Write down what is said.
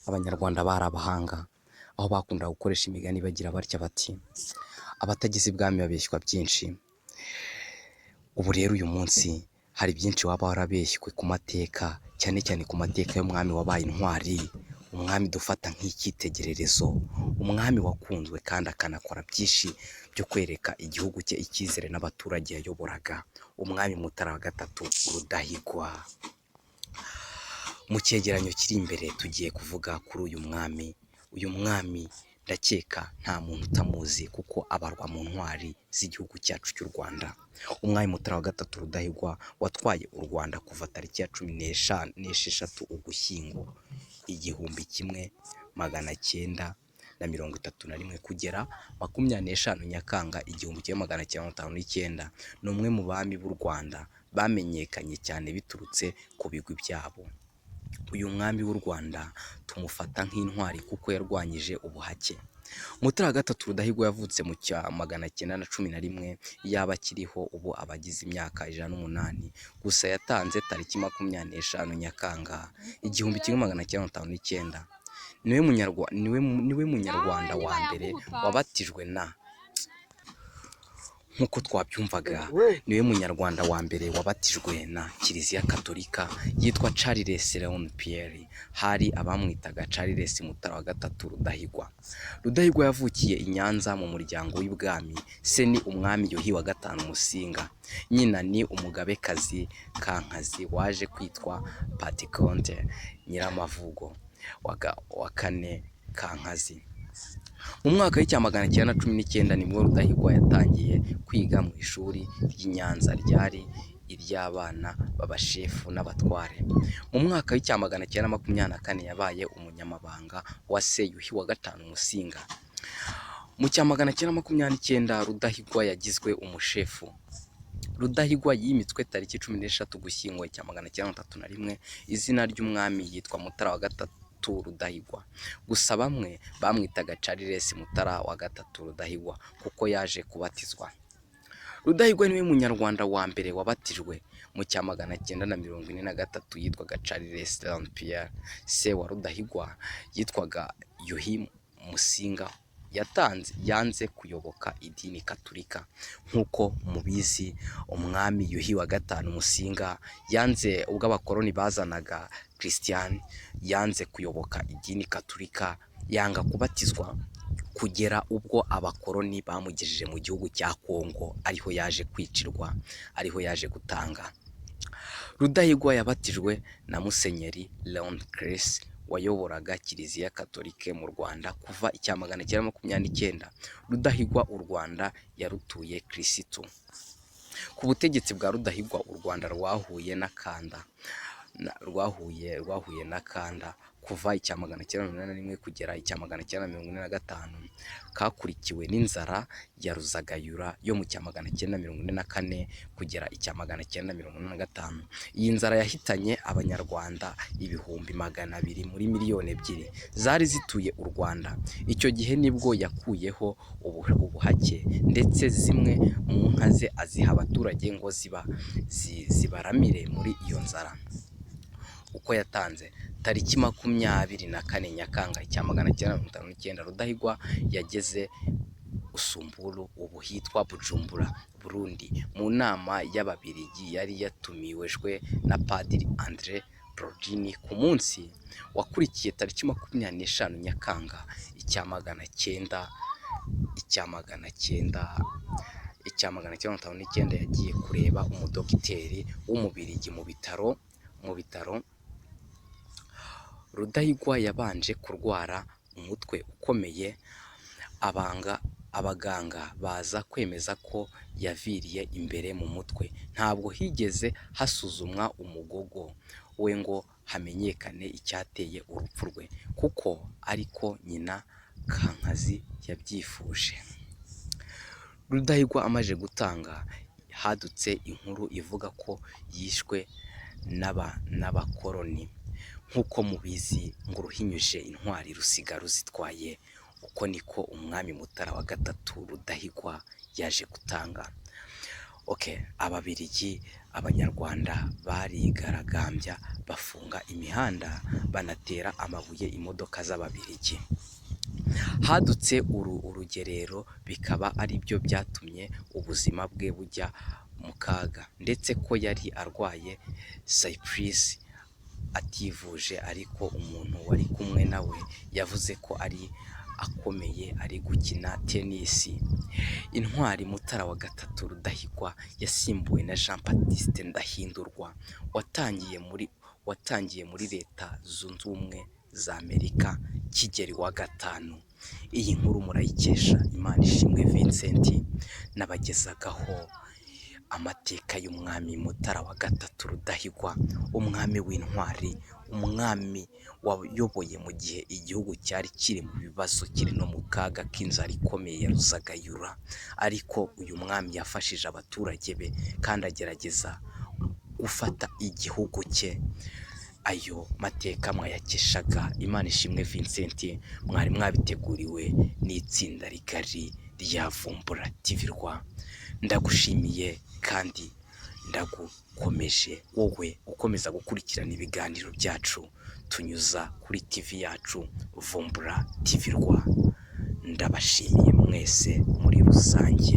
Abanyarwanda bari abahanga, aho bakunda gukoresha imigani bagira batya bati abatagize ibwami babeshywa byinshi. Ubu rero uyu munsi hari byinshi waba warabeshywe ku mateka, cyane cyane ku mateka y'umwami wabaye intwari, umwami dufata nk'icyitegererezo, umwami wakunzwe kandi akanakora byinshi byo kwereka igihugu cye icyizere n'abaturage yayoboraga, umwami Mutara wa gatatu Rudahigwa. Mu cyegeranyo kiri imbere tugiye kuvuga kuri uyu mwami. Uyu mwami ndakeka nta muntu utamuzi kuko abarwa mu ntwari z'igihugu cyacu cy'u Rwanda. Umwami Mutara wa gatatu Rudahigwa watwaye u Rwanda kuva tariki ya 16 Ugushyingo 1931 kugera 25 Nyakanga 1959. Ni umwe mu bami b'u Rwanda bamenyekanye cyane biturutse ku bigwi byabo. Uyu mwami w'u Rwanda tumufata nk'intwari kuko yarwanyije ubuhake. Mutara wa gatatu Rudahigwa yavutse mu cya 1911, yaba akiriho ubu abagize imyaka 108, gusa yatanze tariki 25 Nyakanga 1959. Niwe munyarwanda wa mbere wabatijwe nk'uko twabyumvaga, niwe munyarwanda wa mbere wabatijwe na Kiliziya Gatolika yitwa Charles Léon Pierre. Hari abamwitaga Charles Mutara wa gatatu Rudahigwa. Rudahigwa yavukiye i Nyanza mu muryango w'ibwami. Se ni umwami Yuhi wa gatanu Musinga, nyina ni umugabekazi Kankazi waje kwitwa Patikonte Nyiramavugo wa kane Kankazi. Mu mwaka w'1919 nibwo Rudahigwa yatangiye kwiga mu ishuri ry'i Nyanza ryari iry'abana b'abashefu n'abatware. Mu mwaka w'1924 yabaye umunyamabanga wa se Yuhi wa gatanu Musinga. Mu cya 1929 Rudahigwa yagizwe umushefu. Rudahigwa yimitswe tariki 16 Ugushyingo 1931. Izina ry'umwami yitwa Mutara wa gatatu Rudahigwa, gusa bamwe bamwitaga Charles Mutara wa gatatu Rudahigwa kuko yaje kubatizwa. Rudahigwa niwe munyarwanda wa mbere wabatijwe mu cya 1943 yitwaga Charles Léon Pierre. Se wa Rudahigwa yitwaga Yuhi Musinga yanze kuyoboka idini Gatolika. Nk'uko mubizi, umwami Yuhi wa gatanu Musinga yanze ubwo abakoloni bazanaga Christian, yanze kuyoboka idini Gatolika, yanga kubatizwa kugera ubwo abakoloni bamugejeje mu gihugu cya Kongo, ariho yaje kwicirwa, ariho yaje gutanga. Rudahigwa yabatijwe na Musenyeri Léon Cres wayoboraga Kiliziya Gatolika mu Rwanda kuva 1929. Rudahigwa u Rwanda yarutuye Kirisitu. Ku butegetsi bwa Rudahigwa u Rwanda rwahuye n'akanda kuva 1981 kugera 1945, kakurikiwe n'inzara ya Ruzagayura yo mu 1944 kugera 1945. Iyi nzara yahitanye abanyarwanda ibihumbi 200 muri miliyoni 2 zari zituye u Rwanda. Icyo gihe nibwo yakuyeho ubuhake ndetse zimwe mu nka ze aziha abaturage ngo zibaramire muri iyo nzara. Uko yatanze tariki 24 Nyakanga 1959 Rudahigwa yageze Usumburu, ubu hitwa Bujumbura, Burundi, mu nama y'Ababiligi yari yatumiwejwe na Padiri André Brodini ku munsi wakurikiye tariki 25 Nyakanga 1959. Yagiye kureba umudogiteri w'Umubiligi mu bitaro. Rudahigwa yabanje kurwara umutwe ukomeye, abaganga baza kwemeza ko yaviriye imbere mu mutwe. Ntabwo higeze hasuzumwa umugogo we ngo hamenyekane icyateye urupfu rwe, kuko ariko nyina Kankazi yabyifuje. Rudahigwa amaze gutanga, hadutse inkuru ivuga ko yishwe n'abakoloni. Nk'uko mubizi ngo uruhinyuje intwari rusiga ruzitwaye, uko niko umwami Mutara wa gatatu Rudahigwa yaje gutanga. Ababiligi abanyarwanda barigaragambya bafunga imihanda banatera amabuye imodoka z'Ababiligi. Hadutse urugerero bikaba ari byo byatumye ubuzima bwe bujya mu kaga, ndetse ko yari arwaye syphilis ativuje, ariko umuntu wari kumwe nawe yavuze ko ari akomeye, ari gukina tenisi. Intwari Mutara wa gatatu Rudahigwa yasimbuwe na Jean Baptiste Ndahindurwa watangiye muri Leta Zunze Ubumwe za Amerika Kigeli wa gatanu. Iyi nkuru murayikesha Imanishimwe Vincent, nabagezagaho amateka y'umwami Mutara wa gatatu Rudahigwa, umwami w'intwari, umwami wayoboye mu gihe igihugu cyari kiri mu bibazo, kiri no mu kaga k'inzara ikomeye ya Ruzagayura, ariko uyu mwami yafashije abaturage be kandi agerageza gufata igihugu cye. Ayo mateka mwayakeshaga Imanishimwe Vincent, mwari mwabiteguriwe n'itsinda rigari rya Vumbura TV Rwa. Ndagushimiye kandi ndagukomeje wowe ukomeza gukurikirana ibiganiro byacu tunyuza kuri TV yacu Vumbura TV Rwa. Ndabashimiye mwese muri rusange.